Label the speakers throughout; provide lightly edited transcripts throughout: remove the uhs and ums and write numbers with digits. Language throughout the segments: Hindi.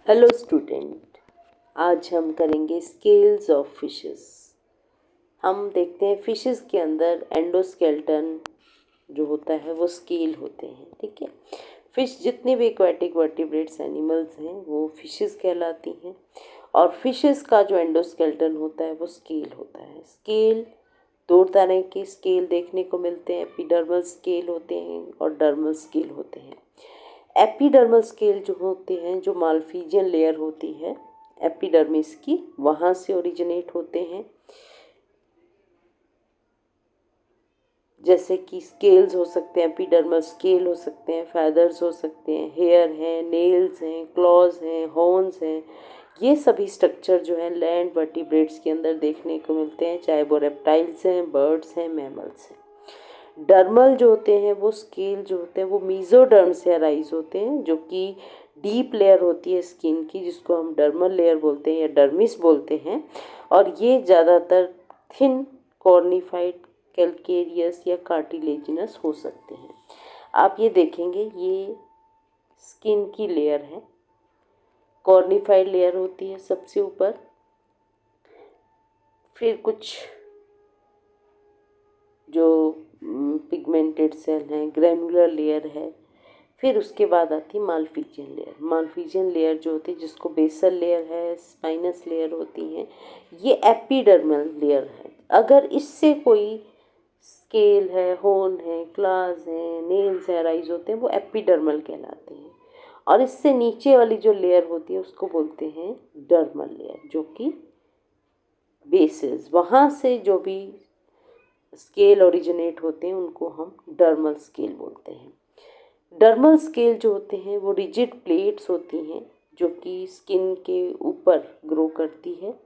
Speaker 1: हेलो स्टूडेंट, आज हम करेंगे स्केल्स ऑफ फिशेस। हम देखते हैं फिशेस के अंदर एंडोस्केलेटन जो होता है वो स्केल होते हैं। ठीक है, फिश जितने भी एक्वाटिक वर्टिब्रेट्स एनिमल्स हैं वो फिशेस कहलाती हैं और फिशेस का जो एंडोस्केलेटन होता है वो स्केल होता है। स्केल दो तरह के स्केल देखने को मिलते हैं, एपिडर्मल स्केल होते हैं और डर्मल स्केल होते हैं। एपिडर्मल स्केल जो होते हैं, जो मालफिजियन लेयर होती है एपिडर्मिस की, वहाँ से ओरिजिनेट होते हैं। जैसे कि स्केल्स हो सकते हैं, एपिडर्मल स्केल हो सकते हैं, फैदर्स हो सकते हैं, हेयर हैं, नेल्स हैं, क्लॉज हैं, हॉर्न्स हैं। ये सभी स्ट्रक्चर जो है लैंड वर्टिब्रेट्स के अंदर देखने को मिलते हैं, चाहे वो रेप्टाइल्स हैं, बर्ड्स हैं, मैमल्स हैं। डर्मल जो होते हैं वो स्केल जो होते हैं वो मीजोडर्म से अराइज होते हैं, जो कि डीप लेयर होती है स्किन की, जिसको हम डर्मल लेयर बोलते हैं या डर्मिस बोलते हैं। और ये ज़्यादातर थिन कॉर्निफाइड कैल्केरियस या कार्टिलेजिनस हो सकते हैं। आप ये देखेंगे, ये स्किन की लेयर है, कॉर्निफाइड लेयर होती है सबसे ऊपर, फिर कुछ जो पिगमेंटेड सेल हैं, ग्रैनुलर लेयर है, फिर उसके बाद आती है मालफिजियन लेयर। मालफिजियन लेयर जो होती है, जिसको बेसल लेयर है, स्पाइनस लेयर होती हैं, ये एपिडर्मल लेयर है। अगर इससे कोई स्केल है, होर्न है, क्लास है, नेल्स है अराइज होते हैं, वो एपिडर्मल कहलाते हैं। और इससे नीचे वाली जो लेयर होती है उसको बोलते हैं डर्मल लेयर, जो कि बेसिस, वहाँ से जो भी स्केल ओरिजिनेट होते हैं उनको हम डर्मल स्केल बोलते हैं। डर्मल स्केल जो होते हैं वो रिजिड प्लेट्स होती हैं जो कि स्किन के ऊपर ग्रो करती है।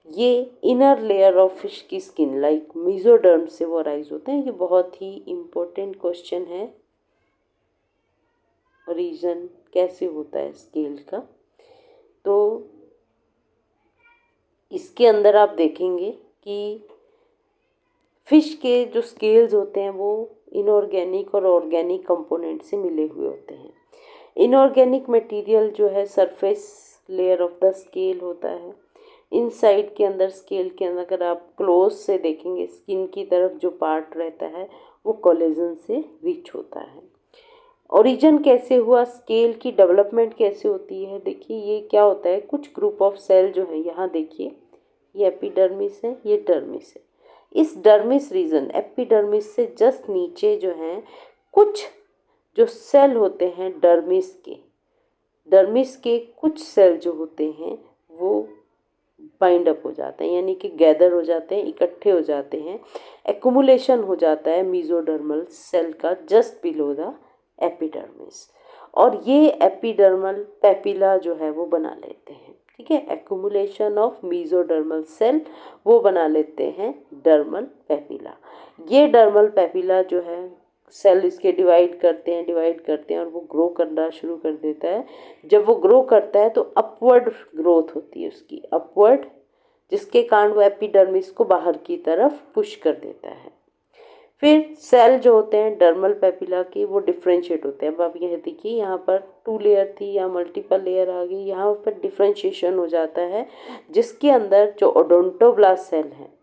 Speaker 1: ये इनर लेयर ऑफ फिश की स्किन लाइक मीजोडर्म से वो अराइज होते हैं। ये बहुत ही इम्पोर्टेंट क्वेश्चन है, रीजन कैसे होता है स्केल का। तो इसके अंदर आप देखेंगे कि फिश के जो स्केल्स होते हैं वो इनऑर्गेनिक और ऑर्गेनिक कंपोनेंट से मिले हुए होते हैं। इनऑर्गेनिक मटेरियल जो है surface layer of the scale होता है। इनसाइड के अंदर स्केल के अंदर अगर आप क्लोज से देखेंगे, स्किन की तरफ जो पार्ट रहता है वो कोलेजन से रिच होता है। ओरिजिन कैसे हुआ, स्केल की डेवलपमेंट कैसे होती है, देखिए ये क्या होता है, कुछ ग्रुप ऑफ सेल जो है, यहाँ देखिए ये एपिडर्मिस है, ये डर्मिस है। इस डर्मिस रीजन, एपिडर्मिस से जस्ट नीचे जो है कुछ जो सेल होते हैं डर्मिस के कुछ सेल जो होते हैं वो बाइंड अप हो जाते हैं, यानी कि गैदर हो जाते हैं, इकट्ठे हो जाते हैं, एक्युमुलेशन हो जाता है मीजोडर्मल सेल का जस्ट बिलो द एपिडर्मिस। और ये एपिडर्मल पेपिला जो है वो बना लेते हैं। ठीक है, एक्युमुलेशन ऑफ मीजोडर्मल सेल वो बना लेते हैं डर्मल पेपिला। ये डर्मल पेपिला जो है सेल इसके डिवाइड करते हैं और वो ग्रो करना शुरू कर देता है। जब वो ग्रो करता है तो अपवर्ड ग्रोथ होती है उसकी, अपवर्ड, जिसके कारण वो एपिडर्मिस को बाहर की तरफ पुश कर देता है। फिर सेल जो होते हैं डर्मल पेपिला के वो डिफ्रेंशिएट होते हैं। अब आप यह देखिए, यहाँ पर 2 लेयर थी, यहाँ मल्टीपल लेयर आ गई, यहाँ पर डिफ्रेंशिएशन हो जाता है, जिसके अंदर जो ओडोंटोब्लास्ट सेल हैं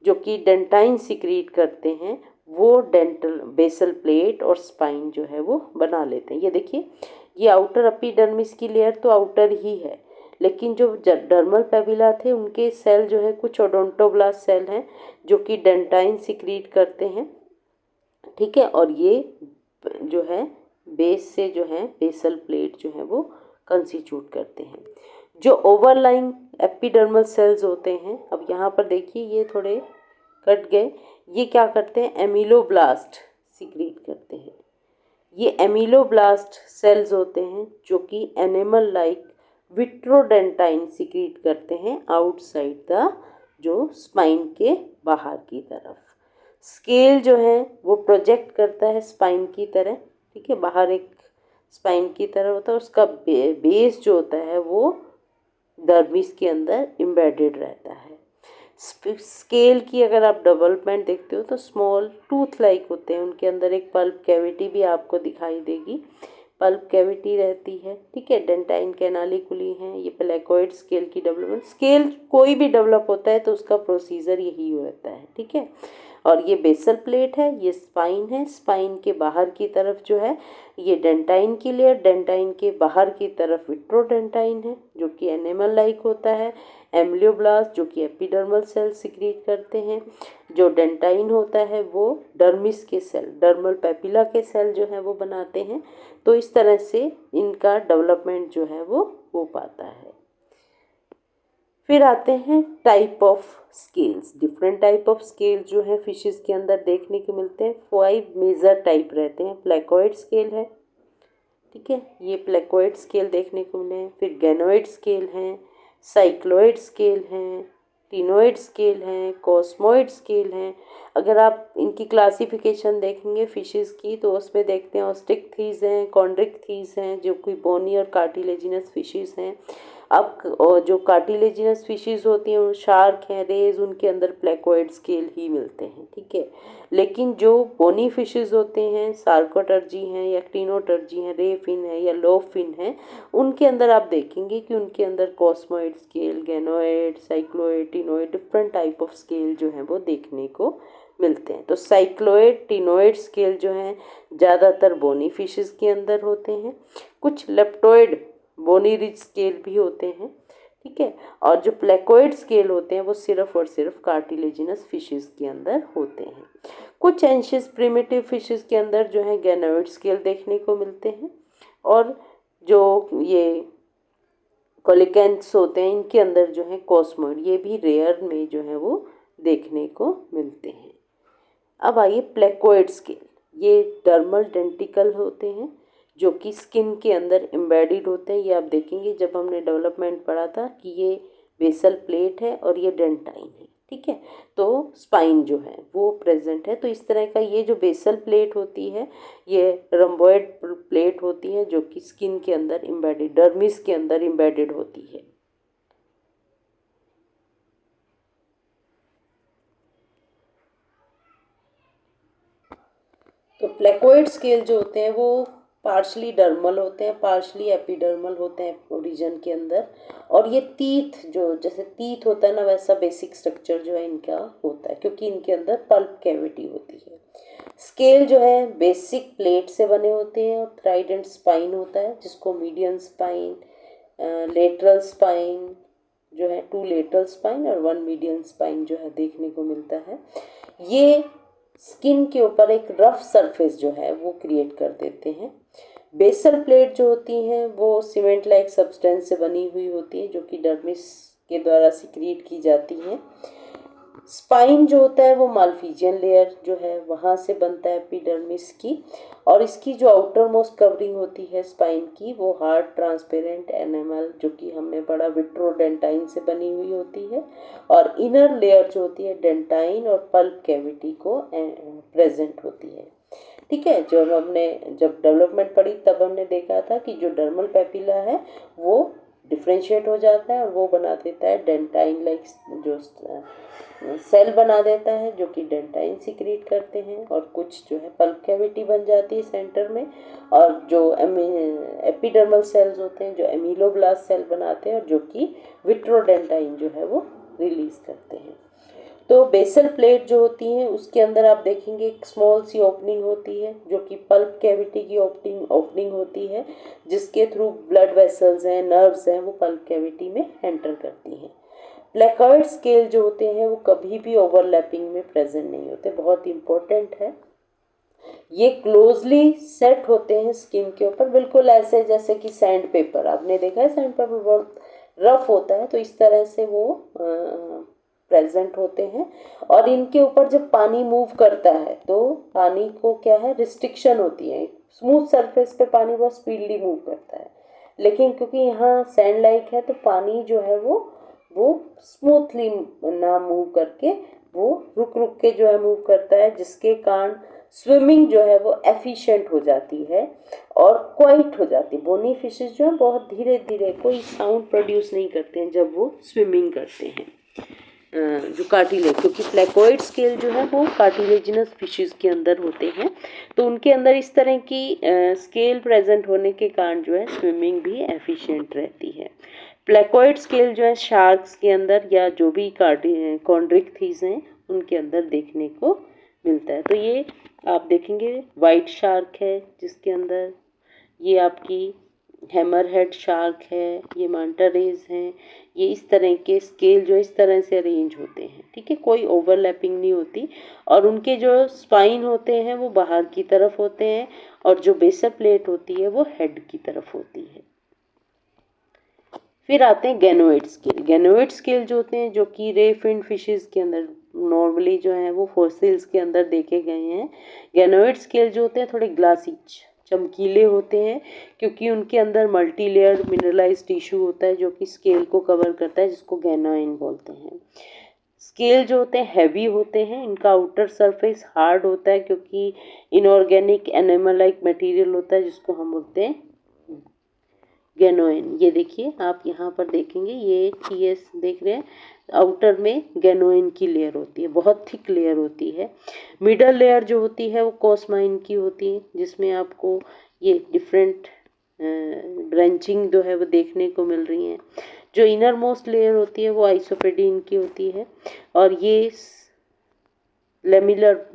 Speaker 1: जो कि डेंटाइन सिक्रीट करते हैं, वो डेंटल बेसल प्लेट और स्पाइन जो है वो बना लेते हैं। ये देखिए, ये आउटर एपिडर्मिस की लेयर तो आउटर ही है, लेकिन जो डर्मल पेपिला थे उनके सेल जो है कुछ ओडोंटोब्लास्ट सेल हैं जो कि डेंटाइन सिक्रीट करते हैं। ठीक है, और ये जो है बेस से जो है बेसल प्लेट जो है वो कंस्टिट्यूट करते हैं। जो ओवरलाइंग एपिडर्मल सेल्स होते हैं, अब यहाँ पर देखिए ये थोड़े कट गए, ये क्या करते हैं, एमिलोब्लास्ट सिक्रीट करते हैं। ये एमिलोब्लास्ट सेल्स होते हैं जो कि एनिमल लाइक विट्रोडेंटाइन सिक्रीट करते हैं आउटसाइड द जो स्पाइन के बाहर की तरफ। स्केल जो है वो प्रोजेक्ट करता है स्पाइन की तरह। ठीक है, बाहर एक स्पाइन की तरह होता है, उसका बेस जो होता है वो डर्मिस के अंदर एम्बेडेड रहता है। स्केल की अगर आप डेवलपमेंट देखते हो तो स्मॉल टूथ लाइक होते हैं, उनके अंदर एक पल्प कैविटी भी आपको दिखाई देगी। पल्प कैविटी रहती है, ठीक है। डेंटाइन कैनालिकुली हैं, ये प्लेकोइड स्केल की डेवलपमेंट। स्केल कोई भी डेवलप होता है तो उसका प्रोसीजर यही रहता है, ठीक है। और ये बेसल प्लेट है, ये स्पाइन है, स्पाइन के बाहर की तरफ जो है ये डेंटाइन की लेयर, डेंटाइन के बाहर की तरफ विट्रोडेंटाइन है जो कि एनिमल लाइक होता है। एम्ब्लियोब्लास्ट जो कि एपिडर्मल सेल सिक्रीट करते हैं। जो डेंटाइन होता है वो डर्मिस के सेल, डर्मल पेपिला के सेल जो है वो बनाते हैं। तो इस तरह से इनका डेवलपमेंट जो है वो हो पाता है। फिर आते हैं type of scales. Different type of scale जो है फिशेस के अंदर देखने को मिलते हैं। 5 मेजर टाइप रहते हैं। प्लेकोइड स्केल है, ठीक है, ये प्लेकोइड स्केल देखने को मिले हैं। फिर गैनोइड स्केल हैं, साइक्लोइड स्केल हैं, टिनोइड स्केल हैं, कॉस्मोइड स्केल हैं। अगर आप इनकी क्लासिफिकेशन देखेंगे फिशेस की तो उसमें देखते हैं ऑस्टिक थीस हैं, कॉन्ड्रिक थीस हैं जो कि बोनी और कार्टिलेजिनस फिशेस हैं। अब जो कार्टिलेजिनस फिशेस होती हैं, शार्क हैं, रेज, उनके अंदर प्लेकोइड स्केल ही मिलते हैं, ठीक है। लेकिन जो बोनी फिशेस होते हैं, सार्कोटर्जी हैं या क्टिनोटर्जी हैं, रे फिन है या लो फिन है, उनके अंदर आप देखेंगे कि उनके अंदर cosmoid scale, ganoid, cycloid, ctenoid, different type of scale जो हैं वो देखने को मिलते हैं। तो साइक्लोइड, टिनोइड स्केल जो हैं ज़्यादातर बोनी फिशेस के अंदर होते हैं। कुछ लेप्टोइड बोनी रिच स्केल भी होते हैं, ठीक है। और जो प्लेकोइड स्केल होते हैं वो सिर्फ और सिर्फ कार्टिलेजिनस फिशेस के अंदर होते हैं। कुछ एंशियस प्रिमिटिव फिशेस के अंदर जो है गैनोइड स्केल देखने को मिलते हैं। और जो ये कोलिकेंथ्स होते हैं इनके अंदर जो है कॉस्मोइड, ये भी रेयर में जो है वो देखने को मिलते हैं। अब आइए प्लेकोइड स्केल। ये डर्मल डेंटिकल होते हैं जो कि स्किन के अंदर एम्बेडेड होते हैं। ये आप देखेंगे जब हमने डेवलपमेंट पढ़ा था कि ये बेसल प्लेट है और ये डेंटाइन है, ठीक है। तो स्पाइन जो है वो प्रेजेंट है। तो इस तरह का ये जो बेसल प्लेट होती है ये रम्बोइड प्लेट होती है जो कि स्किन के अंदर एम्बेडेड, डर्मिस के अंदर एम्बेडेड होती है। तो प्लेकोइड स्केल जो होते हैं वो पार्शली डर्मल होते हैं, पार्शली एपिडर्मल होते हैं रीजन के अंदर। और ये टीथ जो जैसे टीथ होता है ना वैसा बेसिक स्ट्रक्चर जो है इनका होता है क्योंकि इनके अंदर पल्प कैविटी होती है। स्केल जो है बेसिक प्लेट से बने होते हैं और ट्राइडेंट स्पाइन होता है जिसको मीडियन स्पाइन, लेटरल स्पाइन जो है, 2 लेटरल स्पाइन और 1 मीडियन स्पाइन जो है देखने को मिलता है। ये स्किन के ऊपर एक रफ सरफेस जो है वो क्रिएट कर देते हैं। बेसल प्लेट जो होती हैं वो सीमेंट लाइक सब्सटेंस से बनी हुई होती है जो कि डर्मिस के द्वारा सिक्रीट की जाती हैं। स्पाइन जो होता है वो मालफिजियन लेयर जो है वहाँ से बनता है एपिडर्मिस की। और इसकी जो आउटर मोस्ट कवरिंग होती है स्पाइन की वो हार्ड ट्रांसपेरेंट एनिमल जो कि हमने पढ़ा विट्रोडेंटाइन से बनी हुई होती है। और इनर लेयर जो होती है डेंटाइन और पल्प कैविटी को प्रेजेंट होती है, ठीक है। जब डेवलपमेंट पढ़ी तब हमने देखा था कि जो डर्मल पेपिला है वो डिफ्रेंशिएट हो जाता है और वो बना देता है डेंटाइन लाइक जो सेल बना देता है जो कि डेंटाइन सिक्रीट करते हैं। और कुछ जो है पल्प कैविटी बन जाती है सेंटर में। और जो एपिडर्मल सेल्स होते हैं जो एमिलोब्लास्ट सेल बनाते हैं और जो कि विट्रोडेंटाइन जो है वो रिलीज करते हैं। तो बेसल प्लेट जो होती है उसके अंदर आप देखेंगे एक स्मॉल सी ओपनिंग होती है जो कि पल्प कैविटी की ओपनिंग होती है जिसके थ्रू ब्लड वेसल्स हैं, नर्व्स हैं, वो पल्प कैविटी में एंटर करती हैं। प्लेकोइड स्केल जो होते हैं वो कभी भी ओवरलैपिंग में प्रेजेंट नहीं होते, बहुत इंपॉर्टेंट है। ये क्लोजली सेट होते हैं स्किन के ऊपर, बिल्कुल ऐसे जैसे कि सैंड पेपर, आपने देखा है सैंड पेपर बहुत रफ होता है तो इस तरह से वो प्रेजेंट होते हैं। और इनके ऊपर जब पानी मूव करता है तो पानी को क्या है रिस्ट्रिक्शन होती है। स्मूथ सरफेस पे पानी बहुत स्पीडली मूव करता है लेकिन क्योंकि यहाँ सैंड लाइक है तो पानी जो है वो स्मूथली ना मूव करके वो रुक रुक के जो है मूव करता है जिसके कारण स्विमिंग जो है वो एफिशिएंट हो जाती है और क्वाइट हो जाती है। बोनी फिशेस जो है बहुत धीरे धीरे कोई साउंड प्रोड्यूस नहीं करते हैं जब वो स्विमिंग करते हैं। जो कार्टिलेज, क्योंकि प्लेकोइड स्केल जो है वो कार्टिलेजिनस फिशेस के अंदर होते हैं, तो उनके अंदर इस तरह की स्केल प्रेजेंट होने के कारण जो है स्विमिंग भी एफिशिएंट रहती है। प्लेकोइड स्केल जो है शार्क्स के अंदर या जो भी कॉन्ड्रिक्थीज हैं उनके अंदर देखने को मिलता है। तो ये आप देखेंगे वाइट शार्क है जिसके अंदर, ये आपकी हैमरहेड शार्क है, ये मांटा रेज हैं, ये इस तरह के स्केल जो इस तरह से अरेंज होते हैं, ठीक है, कोई ओवरलैपिंग नहीं होती, और उनके जो स्पाइन होते हैं वो बाहर की तरफ होते हैं, और जो बेसल प्लेट होती है वो हेड की तरफ होती है। फिर आते हैं गैनोइड स्केल। गैनोइड स्केल जो होते हैं, जो कि रे फिन फिशेस के अंदर नॉर्मली जो है वो फॉसिल्स के अंदर देखे गए हैं। गैनोइड स्केल जो होते हैं थोड़े ग्लासी चमकीले होते हैं, क्योंकि उनके अंदर मल्टी लेयर मिनरलाइज टिश्यू होता है जो कि स्केल को कवर करता है, जिसको गैनोइन बोलते हैं। स्केल जो होते हैं हैवी होते हैं, इनका आउटर सरफेस हार्ड होता है क्योंकि इनऑर्गेनिक एनिमल लाइक मटेरियल होता है जिसको हम बोलते हैं गैनोइन। ये देखिए आप यहाँ पर देखेंगे, ये टीएस देख रहे हैं, आउटर में गैनोइन की लेयर होती है, बहुत थिक लेयर होती है। मिडल लेयर जो होती है वो कोस्माइन की होती है, जिसमें आपको ये डिफरेंट ब्रांचिंग जो है वो देखने को मिल रही हैं। जो इनर मोस्ट लेयर होती है वो आइसोपेडिन की होती है, और ये लेमिलर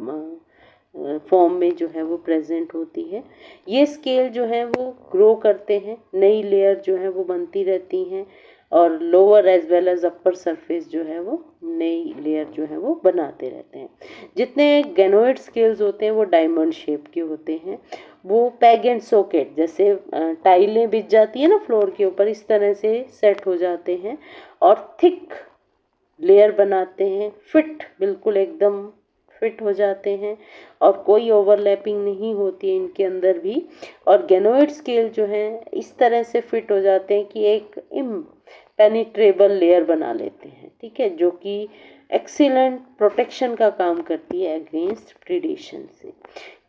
Speaker 1: फॉर्म में जो है वो प्रेजेंट होती है। ये स्केल जो है वो ग्रो करते हैं, नई लेयर जो है वो बनती रहती हैं, और lower as well as upper surface जो है वो नई लेयर जो है वो बनाते रहते हैं। जितने गैनोइड स्केल्स होते हैं वो डायमंड शेप के होते हैं, वो पैग एंड सॉकेट जैसे टाइलें बिछ जाती है ना फ्लोर के ऊपर, इस तरह से सेट हो जाते हैं और थिक लेयर बनाते हैं, फिट बिल्कुल एकदम फिट हो जाते हैं, और कोई ओवरलैपिंग नहीं होती है इनके अंदर भी। और गैनोइड स्केल जो है इस तरह से फिट हो जाते हैं कि एक इम्पेनिट्रेबल लेयर बना लेते हैं, ठीक है, जो कि एक्सीलेंट प्रोटेक्शन का काम करती है अगेंस्ट प्रीडेशन से।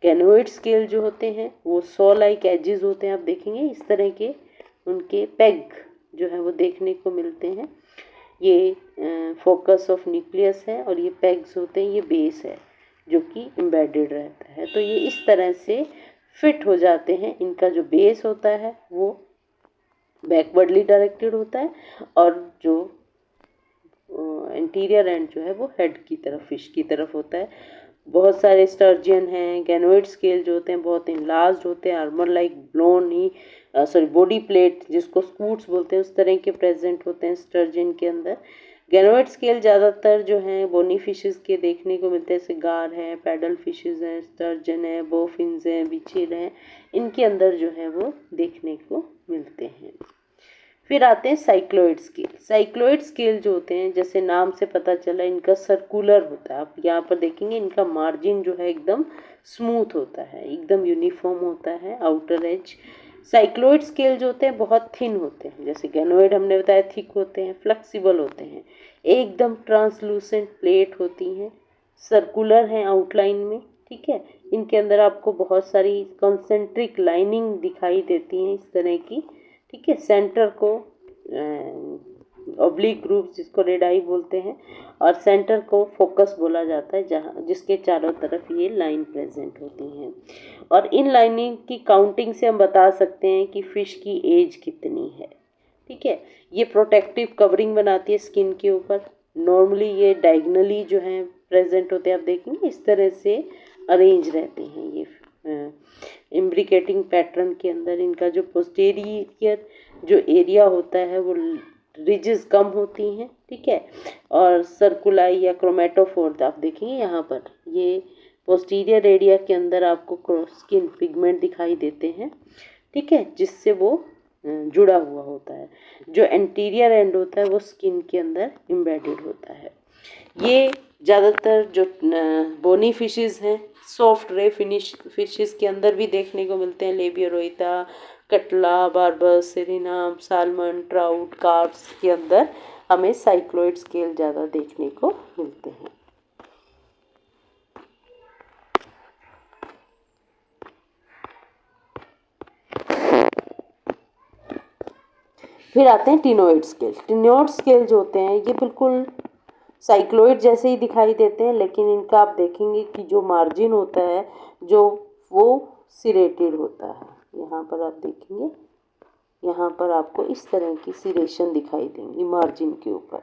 Speaker 1: गैनोइड स्केल जो होते हैं वो सॉ लाइक एजेस होते हैं, आप देखेंगे इस तरह के उनके पेग जो है वो देखने को मिलते हैं। ये फोकस ऑफ न्यूक्लियस है, और ये पेग्स होते हैं, ये बेस है जो कि एम्बेडेड रहता है। तो ये इस तरह से फिट हो जाते हैं। इनका जो बेस होता है वो बैकवर्डली डायरेक्टेड होता है, और जो इंटीरियर एंड जो है वो हेड की तरफ, फिश की तरफ होता है। बहुत सारे स्टर्जियन हैं। गैनोइड स्केल जो होते हैं बहुत इनलार्ज्ड होते हैं, आर्मर लाइक ब्लोन ही बॉडी प्लेट जिसको स्कूट्स बोलते हैं उस तरह के प्रेजेंट होते हैं स्टर्जियन के अंदर। गैनोइड स्केल ज़्यादातर जो हैं बोनी फिशेस के देखने को मिलते हैं, जैसे गार है, पैडल फिशेस हैं, स्टर्जन है, बोफिन्स हैं, बिचिल हैं, इनके अंदर जो है वो देखने को मिलते हैं। फिर आते हैं साइक्लोइड स्केल। साइक्लोइड स्केल जो होते हैं, जैसे नाम से पता चला, इनका सर्कुलर होता है। आप यहाँ पर देखेंगे इनका मार्जिन जो है एकदम स्मूथ होता है, एकदम यूनिफॉर्म होता है आउटर एज। साइक्लोइड स्केल जो होते हैं बहुत थिन होते हैं, जैसे गैनोइड हमने बताया थिक होते हैं, फ्लेक्सिबल होते हैं, एकदम ट्रांसलूसेंट प्लेट होती हैं, सर्कुलर हैं आउटलाइन में, ठीक है। इनके अंदर आपको बहुत सारी कॉन्सेंट्रिक लाइनिंग दिखाई देती हैं इस तरह की, ठीक है। सेंटर को ऑब्लिक ग्रुप जिसको रेड आई बोलते हैं, और सेंटर को फोकस बोला जाता है, जहाँ जिसके चारों तरफ ये लाइन प्रेजेंट होती हैं। और इन लाइनिंग की काउंटिंग से हम बता सकते हैं कि फ़िश की एज कितनी है, ठीक है। ये प्रोटेक्टिव कवरिंग बनाती है स्किन के ऊपर। नॉर्मली ये डायगनली जो है प्रेजेंट होते हैं, आप देखेंगे इस तरह से अरेंज रहते हैं ये इम्ब्रिकेटिंग पैटर्न के अंदर। इनका जो पोस्टीरियर जो एरिया होता है वो रिजेस कम होती हैं, ठीक है, और सर्कुलाई या क्रोमेटोफोर आप देखेंगे यहाँ पर, ये पोस्टीरियर एरिया के अंदर आपको स्किन पिगमेंट दिखाई देते हैं, ठीक है, जिससे वो जुड़ा हुआ होता है। जो एंटीरियर एंड होता है वो स्किन के अंदर एम्बेडेड होता है। ये ज़्यादातर जो बोनी फिशेस हैं सॉफ्ट रे फिनिश फिशेस के अंदर भी देखने को मिलते हैं। लेबियोरोइता, कटला, बार्बस, सेरिनाम, सालमन, ट्राउट, कार्प्स के अंदर हमें साइक्लोइड स्केल ज़्यादा देखने को मिलते हैं। फिर आते हैं टिनोइड स्केल। टिनोइड स्केल जो होते हैं ये बिल्कुल साइक्लोइड जैसे ही दिखाई देते हैं, लेकिन इनका आप देखेंगे कि जो मार्जिन होता है जो वो सिरेटेड होता है। यहाँ पर आप देखेंगे, यहाँ पर आपको इस तरह की सिरेशन दिखाई देंगी मार्जिन के ऊपर।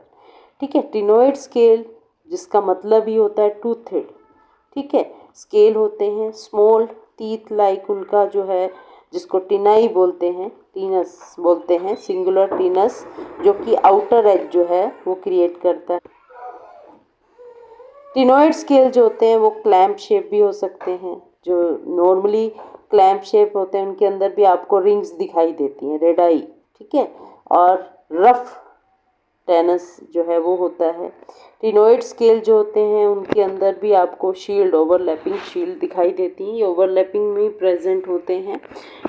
Speaker 1: ठीक है, टिनोइड स्केल जिसका मतलब ही होता है टूथेड। ठीक है, स्केल होते हैं स्मॉल टीथ लाइक, उनका जो है जिसको टिनाई बोलते हैं, टीनस बोलते हैं, सिंगुलर टीनस, जो कि आउटर एज जो है वो क्रिएट करता है। टिनोइड स्केल जो होते हैं वो क्लैम्प शेप भी हो सकते हैं। जो नॉर्मली क्लैम्प शेप होते हैं उनके अंदर भी आपको रिंग्स दिखाई देती हैं, रेडाई। ठीक है, और रफ टेनस जो है वो होता है। टिनोइड स्केल जो होते हैं उनके अंदर भी आपको शील्ड, ओवरलैपिंग शील्ड दिखाई देती हैं, ये ओवरलैपिंग में प्रेजेंट होते हैं।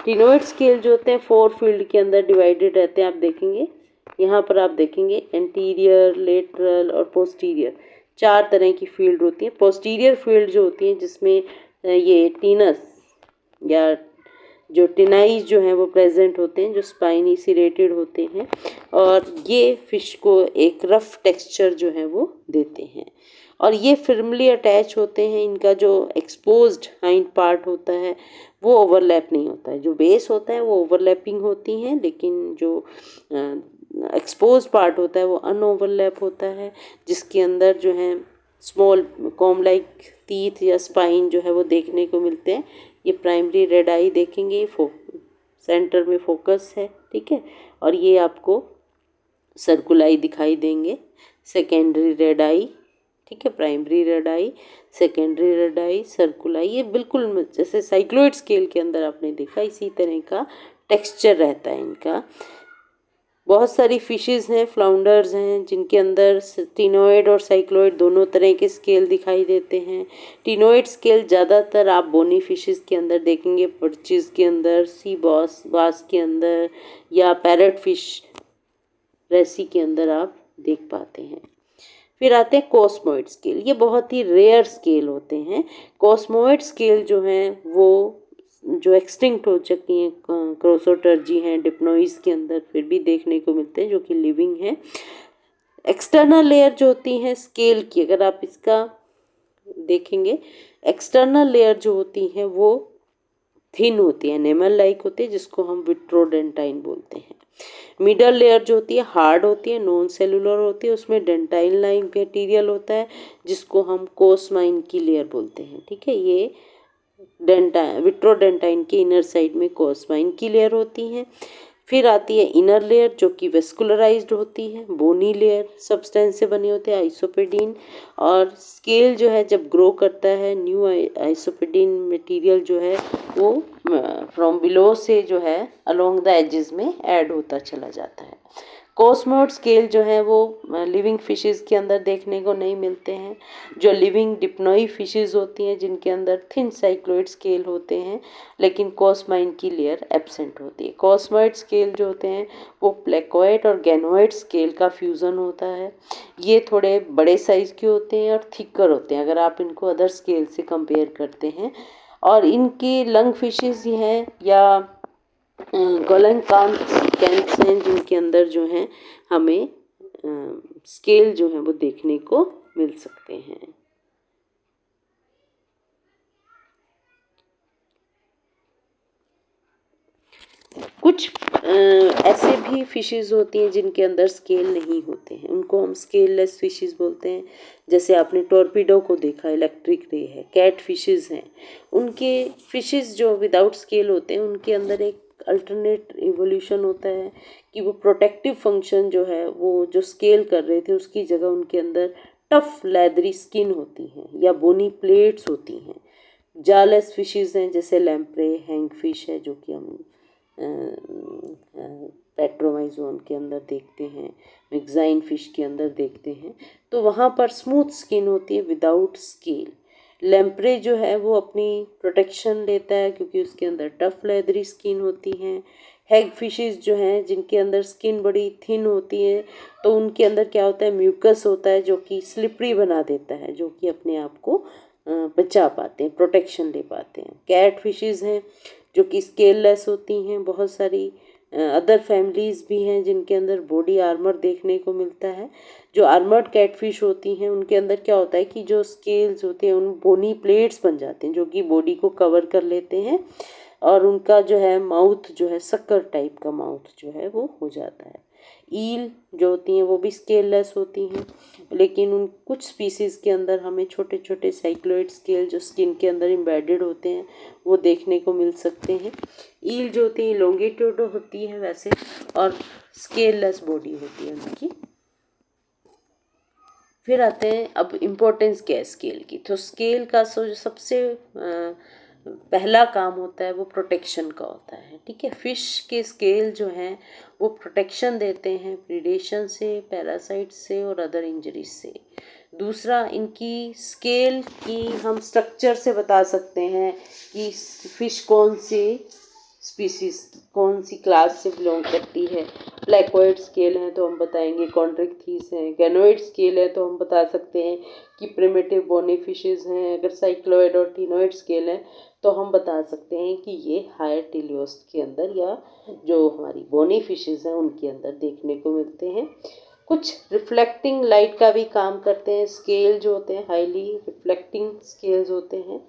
Speaker 1: टिनोइड स्केल जो होते हैं 4 फील्ड के अंदर डिवाइडेड रहते हैं। आप देखेंगे यहाँ पर, आप देखेंगे एंटीरियर, लेटरल और पोस्टीरियर, 4 तरह की फील्ड होती है। पोस्टीरियर फील्ड जो होती है जिसमें ये टीनस या जो टिनाइज जो हैं वो प्रेजेंट होते हैं, जो स्पाइनी सिरेटेड होते हैं, और ये फिश को एक रफ टेक्सचर जो है वो देते हैं। और ये फर्मली अटैच होते हैं। इनका जो एक्सपोज्ड हाइंड पार्ट होता है वो ओवरलैप नहीं होता है। जो बेस होता है वो ओवरलैपिंग होती हैं, लेकिन जो एक्सपोज पार्ट होता है वो अनओवरलैप होता है, जिसके अंदर जो है स्मॉल कॉम लाइक टीथ या स्पाइन जो है वो देखने को मिलते हैं। ये प्राइमरी रेड आई देखेंगे, सेंटर में फोकस है। ठीक है, और ये आपको सर्कुल आई दिखाई देंगे, सेकेंडरी रेड आई। ठीक है, प्राइमरी रेड आई, सेकेंडरी रेड आई, सर्कुल आई, ये बिल्कुल जैसे साइक्लोइड स्केल के अंदर आपने देखा इसी तरह का टेक्सचर रहता है इनका। बहुत सारी फिशेस हैं, फ्लाउंडर्स हैं, जिनके अंदर टिनोइड और साइक्लोइड दोनों तरह के स्केल दिखाई देते हैं। टिनोइड स्केल ज़्यादातर आप बोनी फिशेस के अंदर देखेंगे, पर्चेस के अंदर, सी बास के अंदर, या पैरट फिश रेसी के अंदर आप देख पाते हैं। फिर आते हैं कॉस्मोइड स्केल, ये बहुत ही रेयर स्केल होते हैं। कॉस्मोइड स्केल जो हैं वो जो एक्सटिंक्ट हो चुकी हैं, क्रोसोटर्जी हैं डिप्नोइस के अंदर फिर भी देखने को मिलते हैं, जो कि लिविंग है। एक्सटर्नल लेयर जो होती हैं स्केल की, अगर आप इसका देखेंगे, एक्सटर्नल लेयर जो होती हैं वो थिन होती है, एनेमल लाइक होती है, जिसको हम विट्रोडेंटाइन बोलते हैं। मिडल लेयर जो होती है हार्ड होती है, नॉन सेलुलर होती है, उसमें डेंटाइन लाइक मटेरियल होता है, जिसको हम कोसमाइन की लेयर बोलते हैं। ठीक है, ये विट्रोडेंटाइन के इनर साइड में कोसमाइन की लेयर होती हैं। फिर आती है इनर लेयर जो कि वेस्कुलराइज्ड होती है, बोनी लेयर सब्सटेंस से बने होते हैं, आइसोपेडिन। और स्केल जो है जब ग्रो करता है, न्यू आइसोपेडिन मटेरियल जो है वो फ्रॉम बिलो से जो है अलोंग द एजेस में ऐड होता चला जाता है। कॉस्मोइड स्केल जो है वो लिविंग फिशेस के अंदर देखने को नहीं मिलते हैं। जो लिविंग डिप्नोई फिशेस होती हैं जिनके अंदर थिन साइक्लोइड स्केल होते हैं, लेकिन कॉस्माइन की लेयर एब्सेंट होती है। कॉस्मोइड स्केल जो होते हैं वो प्लेकोइड और गैनोइड स्केल का फ्यूज़न होता है। ये थोड़े बड़े साइज़ के होते हैं और थिकर होते हैं अगर आप इनको अदर स्केल से कंपेयर करते हैं। और इनकी लंग फिशेस हैं या कैंप्स हैं, जिनके अंदर जो हैं हमें स्केल जो है वो देखने को मिल सकते हैं। कुछ ऐसे भी फिशेस होती हैं जिनके अंदर स्केल नहीं होते हैं, उनको हम स्केललेस फिशेस बोलते हैं। जैसे आपने टॉर्पीडो को देखा, इलेक्ट्रिक रे है, कैट फिशेस हैं। उनके फिशेस जो विदाउट स्केल होते हैं उनके अंदर एक अल्टरनेट इवोल्यूशन होता है कि वो प्रोटेक्टिव फंक्शन जो है वो जो स्केल कर रहे थे उसकी जगह उनके अंदर टफ लेदरी स्किन होती हैं या बोनी प्लेट्स होती हैं। जालेस फिशेस हैं जैसे लैम्प्रे, हैंगफिश है जो कि हम पेट्रोमाइजोन के अंदर देखते हैं, मिक्साइन फिश के अंदर देखते हैं, तो वहाँ पर स्मूथ स्किन होती है विदाउट स्केल। लैम्प्रे जो है वो अपनी प्रोटेक्शन लेता है क्योंकि उसके अंदर टफ लेदरी स्किन होती हैं। हैग फिशेस जो हैं जिनके अंदर स्किन बड़ी थिन होती है, तो उनके अंदर क्या होता है, म्यूकस होता है जो कि स्लिपरी बना देता है, जो कि अपने आप को बचा पाते हैं, प्रोटेक्शन ले पाते हैं। कैट फिशेस हैं जो कि स्केललेस होती हैं, बहुत सारी अदर फैमिलीज़ भी हैं जिनके अंदर बॉडी आर्मर देखने को मिलता है। जो आर्मर्ड कैटफिश होती हैं उनके अंदर क्या होता है कि जो स्केल्स होते हैं उन बोनी प्लेट्स बन जाते हैं जो कि बॉडी को कवर कर लेते हैं, और उनका जो है माउथ जो है शक्कर टाइप का माउथ जो है वो हो जाता है। ईल जो होती हैं वो भी स्केललेस होती हैं, लेकिन उन कुछ स्पीसीज़ के अंदर हमें छोटे छोटे साइक्लोइड स्केल जो स्किन के अंदर एम्बेडेड होते हैं वो देखने को मिल सकते हैं। ईल जो होती है इलोंगेटेड होती है वैसे, और स्केललेस बॉडी होती है उनकी। फिर आते हैं अब इम्पोर्टेंस क्या है स्केल की। तो स्केल का जो सबसे पहला काम होता है वो प्रोटेक्शन का होता है, ठीक है। फिश के स्केल जो हैं वो प्रोटेक्शन देते हैं प्रीडेशन से, पैरासाइट से और अदर इंजरीज से। दूसरा, इनकी स्केल की हम स्ट्रक्चर से बता सकते हैं कि फिश कौन सी स्पीसीज कौन सी क्लास से बिलोंग करती है। प्लेकोइड स्केल है तो हम बताएंगे कॉन्ड्रिक्थीस हैं। गैनोइड स्केल है तो हम बता सकते हैं कि प्रिमिटिव बोनी फिशेज हैं। अगर साइक्लोइड और टिनोइड स्केल है तो हम बता सकते हैं कि ये हायर टिलियोस्ट के अंदर या जो हमारी बोनी फिशेज हैं उनके अंदर देखने को मिलते हैं। कुछ रिफ्लेक्टिंग लाइट का भी काम करते हैं स्केल जो होते हैं, हाईली रिफ्लेक्टिंग स्केल्स होते हैं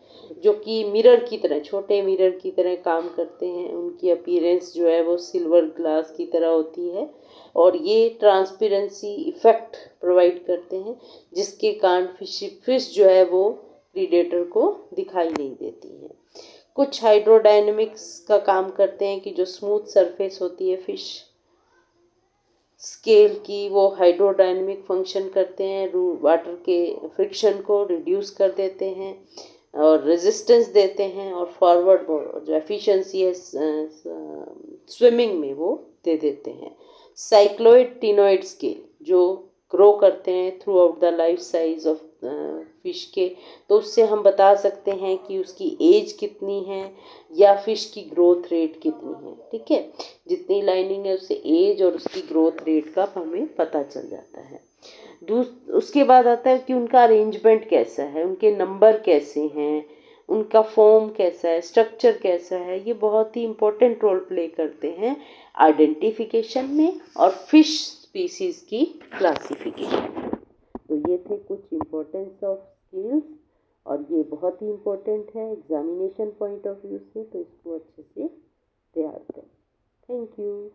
Speaker 1: जो कि मिरर की तरह, छोटे मिरर की तरह काम करते हैं। उनकी अपीयरेंस जो है वो सिल्वर ग्लास की तरह होती है और ये ट्रांसपेरेंसी इफेक्ट प्रोवाइड करते हैं जिसके कारण फिश जो है वो प्रीडेटर को दिखाई नहीं देती है। कुछ हाइड्रोडायनेमिक्स का काम करते हैं कि जो स्मूथ सरफेस होती है फिश स्केल की वो हाइड्रोडायनेमिक फंक्शन करते हैं, वाटर के फ्रिक्शन को रिड्यूस कर देते हैं और रेजिस्टेंस देते हैं, और फॉरवर्ड जो एफिशिएंसी है स्विमिंग में वो दे देते हैं। साइक्लोइड टिनोइड स्केल जो ग्रो करते हैं through out the life size of fish के, तो उससे हम बता सकते हैं कि उसकी एज कितनी है या फिश की ग्रोथ रेट कितनी है, ठीक है। जितनी लाइनिंग है उससे एज और उसकी ग्रोथ रेट का हमें पता चल जाता है। उसके बाद आता है कि उनका अरेंजमेंट कैसा है, उनके नंबर कैसे हैं, उनका फॉर्म कैसा है, स्ट्रक्चर कैसा है। ये बहुत ही इम्पोर्टेंट रोल प्ले करते हैं आइडेंटिफिकेशन में और फिश स्पीसीज की क्लासिफिकेशन में। तो ये थे कुछ इम्पोर्टेंस ऑफ स्केल्स और ये बहुत ही इम्पोर्टेंट है एग्जामिनेशन पॉइंट ऑफ व्यू से, तो इसको अच्छे से तैयार करें। Thank you.